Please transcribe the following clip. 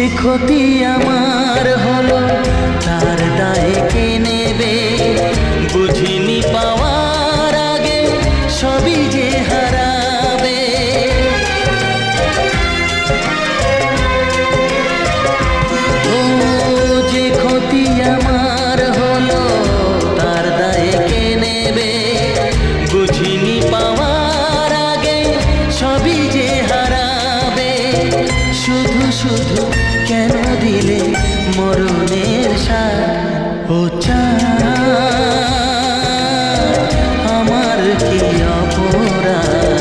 ক্ষতি আমার হলো তার দায়ে কে নেবে? বুঝিনি পাওয়ার আগে সবই যে হারাবে। ও যে ক্ষতি আমার হলো তার দায়ে কে নেবে? বুঝিনি পাওয়ার আগে সবই যে হারাবে। শুধু শুধু কেন দিলে মরণের সাথ? ও চাঁদ আমার কি অপরাধ?